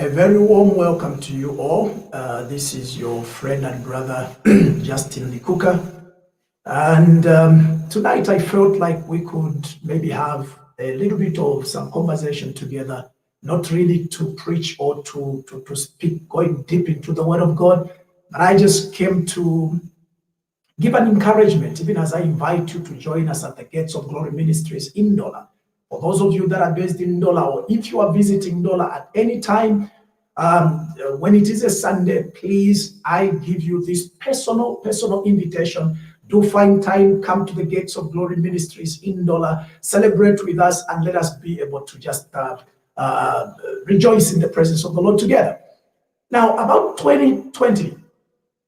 A very warm welcome to you all. This is your friend and brother, Justin Likuka. And tonight I felt like we could maybe have a little bit of some conversation together, not really to preach or to speak, going deep into the Word of God, but I just came to give an encouragement, even as I invite you to join us at the Gates of Glory Ministries in Ndola. For those of you that are based in Ndola, or if you are visiting Ndola at any time, when it is a Sunday, please, I give you this personal invitation. Do find time, come to the Gates of Glory Ministries in Ndola, celebrate with us, and let us be able to just rejoice in the presence of the Lord together. Now, about 2020,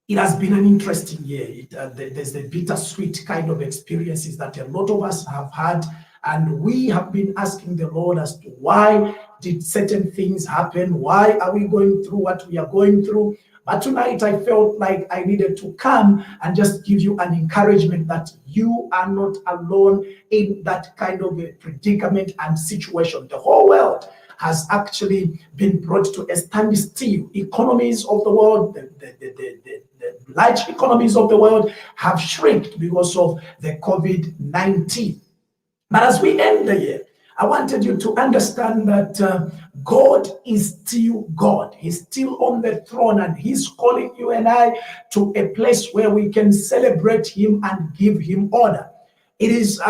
it has been an interesting year. There's the bittersweet kind of experiences that a lot of us have had, and we have been asking the Lord as to why did certain things happen? Why are we going through what we are going through? But tonight I felt like I needed to come and just give you an encouragement that you are not alone in that kind of a predicament and situation. The whole world has actually been brought to a standstill. Economies of the world, the large economies of the world have shrinked because of the COVID-19. But as we end the year, I wanted you to understand that God is still God. He's still on the throne, and He's calling you and I to a place where we can celebrate Him and give Him honor. It is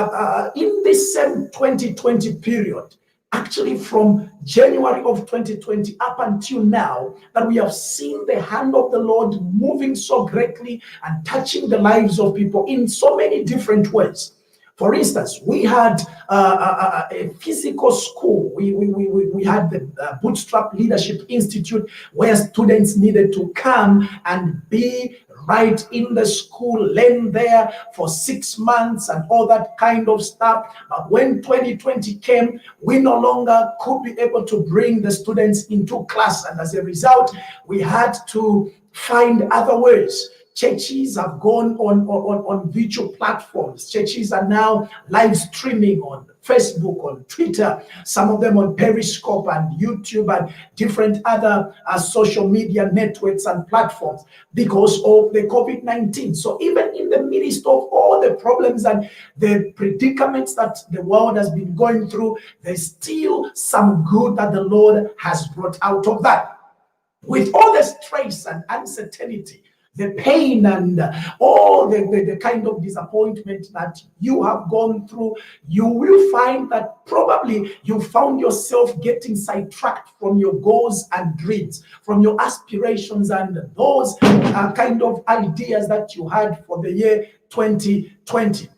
in this same 2020 period, actually from January of 2020 up until now, that we have seen the hand of the Lord moving so greatly and touching the lives of people in so many different ways. For instance, we had a physical school. We had the Bootstrap Leadership Institute, where students needed to come and be right in the school, learn there for 6 months and all that kind of stuff. But when 2020 came, we no longer could be able to bring the students into class. And as a result, we had to find other ways. Churches have gone on virtual platforms. Churches are now live streaming on Facebook, on Twitter, some of them on Periscope and YouTube and different other social media networks and platforms because of the COVID-19. So even in the midst of all the problems and the predicaments that the world has been going through, there's still some good that the Lord has brought out of that. With all the stress and uncertainty, the pain and all the kind of disappointment that you have gone through, you will find that probably you found yourself getting sidetracked from your goals and dreams, from your aspirations and those kind of ideas that you had for the year 2020.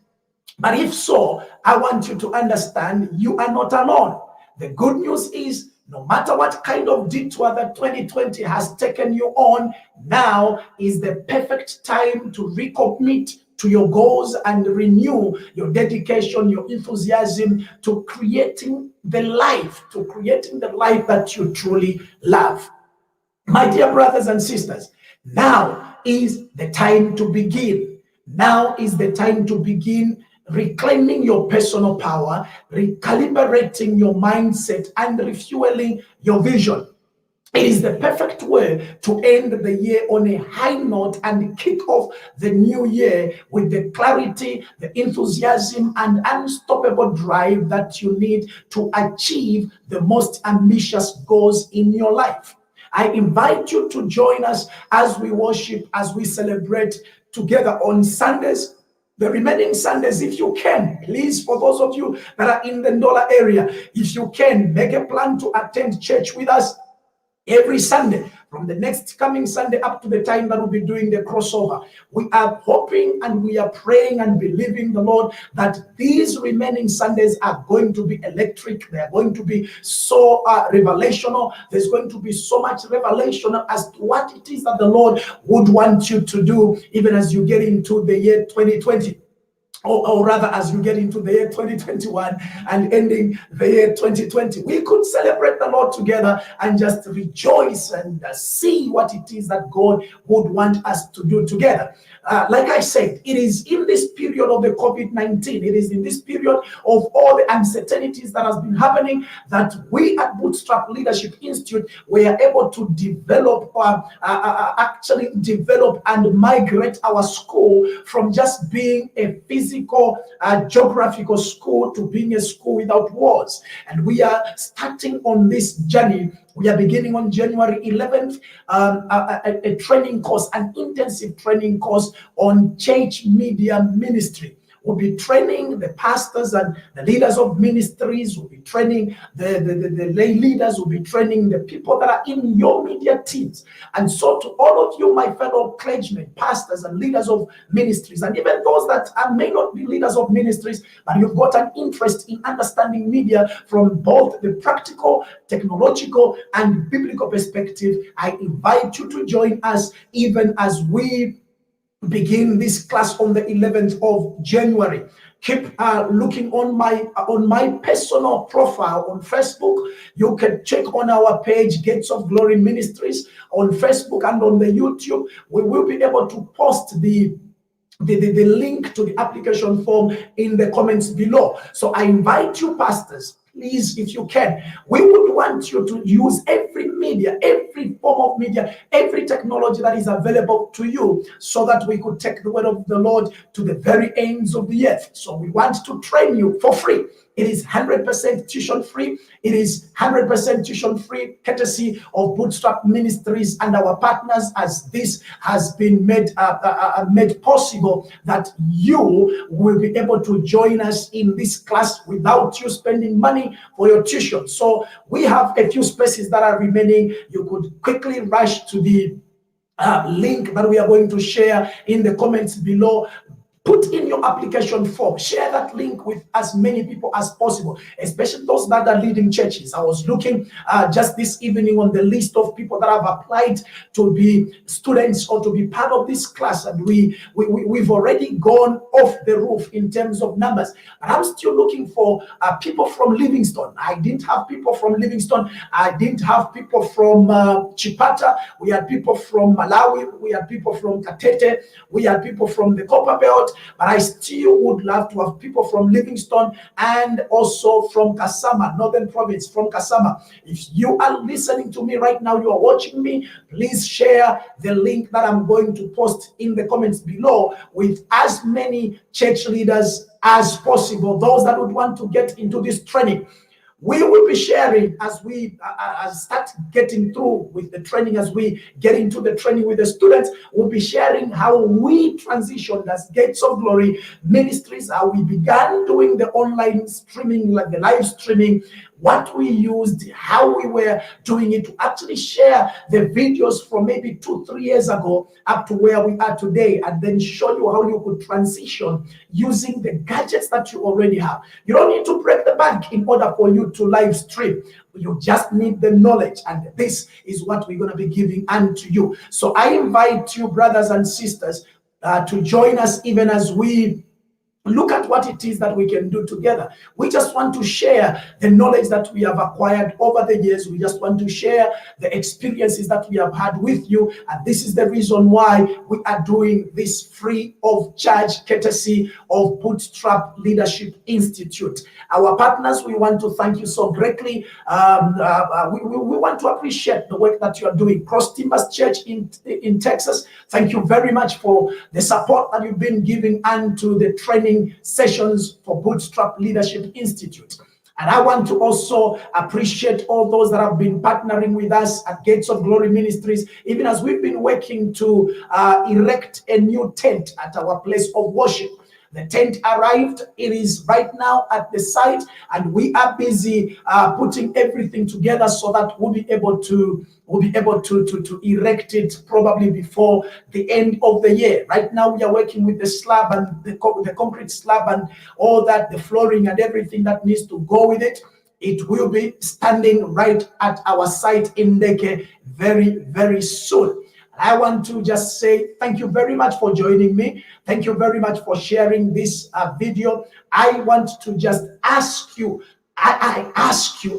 But if so, I want you to understand you are not alone. The good news is, no matter what kind of detour that 2020 has taken you on, now is the perfect time to recommit to your goals and renew your dedication, your enthusiasm to creating the life that you truly love. My dear brothers and sisters, now is the time to begin. Now is the time to begin reclaiming your personal power, recalibrating your mindset, and refueling your vision. It is the perfect way to end the year on a high note and kick off the new year with the clarity, the enthusiasm, and unstoppable drive that you need to achieve the most ambitious goals in your life. I invite you to join us as we worship, as we celebrate together on Sundays. The remaining Sundays, if you can, please, for those of you that are in the Ndola area, if you can, make a plan to attend church with us every Sunday, from the next coming Sunday up to the time that we'll be doing the crossover. We are hoping and we are praying and believing the Lord that these remaining Sundays are going to be electric. They are going to be so revelational. There's going to be so much revelation as to what it is that the Lord would want you to do, even as you get into the year 2020. or rather as you get into the year 2021 and ending the year 2020, we could celebrate the Lord together and just rejoice and see what it is that God would want us to do together. Like I said, it is in this period of the COVID-19, it is in this period of all the uncertainties that has been happening that we at Bootstrap Leadership Institute were able to develop, actually develop and migrate our school from just being a physical, geographical school to being a school without walls. And we are starting on this journey. We are beginning on January 11th, a training course, an intensive training course on church media ministry. We'll be training the pastors and the leaders of ministries. We'll be training the lay leaders. We'll be training the people that are in your media teams. And so to all of you, my fellow clergymen, pastors and leaders of ministries, and even those that may not be leaders of ministries, but you've got an interest in understanding media from both the practical, technological, and biblical perspective, I invite you to join us even as we begin this class on the 11th of January. Keep looking on my personal profile on Facebook. You can check on our page, Gates of Glory Ministries, on Facebook and on the YouTube. We will be able to post the link to the application form in the comments below. So I invite you, pastors, please, if you can, we would want you to use every media, every form of media, every technology that is available to you so that we could take the word of the Lord to the very ends of the earth. So we want to train you for free. It is 100% tuition free. It is 100% tuition free, courtesy of Bootstrap Ministries and our partners, as this has been made possible that you will be able to join us in this class without you spending money for your tuition. So we have a few spaces that are remaining. You could quickly rush to the link that we are going to share in the comments below. Put in your application form, share that link with as many people as possible, especially those that are leading churches. I was looking just this evening on the list of people that have applied to be students or to be part of this class, and we've already gone off the roof in terms of numbers. But I'm still looking for people from Livingstone. I didn't have people from Livingstone. I didn't have people from Chipata. We had people from Malawi. We had people from Katete. We had people from the Copper Belt. But I still would love to have people from Livingstone and also from Kasama, Northern Province, from Kasama. If you are listening to me right now, you are watching me, please share the link that I'm going to post in the comments below with as many church leaders as possible, those that would want to get into this training. We will be sharing as we start getting through with the training, as we get into the training with the students. We'll be sharing how we transitioned as Gates of Glory Ministries, how we began doing the online streaming, like the live streaming, what we used, how we were doing it, to actually share the videos from maybe 2-3 years ago up to where we are today, and then show you how you could transition using the gadgets that you already have. You don't need to break the bank in order for you to live stream. You just need the knowledge, and this is what we're going to be giving unto you. So I invite you, brothers and sisters, to join us even as we look at what it is that we can do together. We just want to share the knowledge that we have acquired over the years. We just want to share the experiences that we have had with you. And this is the reason why we are doing this free of charge, courtesy of Bootstrap Leadership Institute. Our partners, we want to thank you so greatly. We want to appreciate the work that you are doing. Cross Timbers Church in Texas, thank you very much for the support that you've been giving unto the training sessions for Bootstrap Leadership Institute. And I want to also appreciate all those that have been partnering with us at Gates of Glory Ministries, even as we've been working to erect a new tent at our place of worship. The tent arrived. It is right now at the site, and we are busy putting everything together so that we'll be able to erect it probably before the end of the year. Right now, we are working with the slab and the concrete slab and all that, the flooring and everything that needs to go with it. It will be standing right at our site in Ndeke very, very soon. I want to just say thank you very much for joining me. Thank you very much for sharing this video. I want to just ask you, I ask you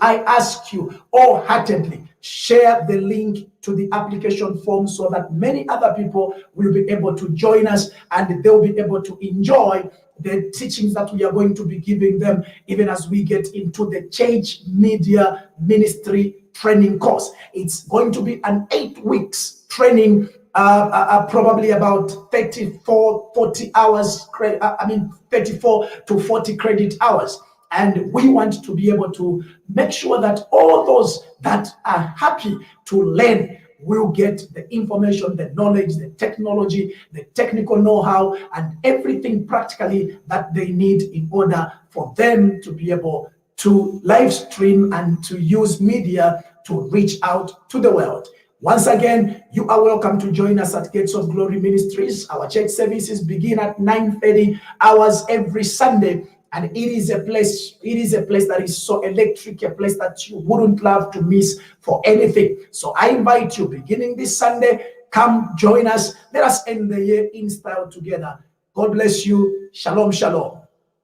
wholeheartedly, share the link to the application form so that many other people will be able to join us and they'll be able to enjoy the teachings that we are going to be giving them, even as we get into the Change Media Ministry training course. It's going to be an 8 weeks training, probably about 40 hours, 34 to 40 credit hours. And we want to be able to make sure that all those that are happy to learn will get the information, the knowledge, the technology, the technical know-how, and everything practically that they need in order for them to be able to live stream and to use media to reach out to the world. Once again, you are welcome to join us at Gates of Glory Ministries. Our church services begin at 9:30 hours every Sunday. And it is a place that is so electric, a place that you wouldn't love to miss for anything. So I invite you, beginning this Sunday, come join us. Let us end the year in style together. God bless you. Shalom, shalom.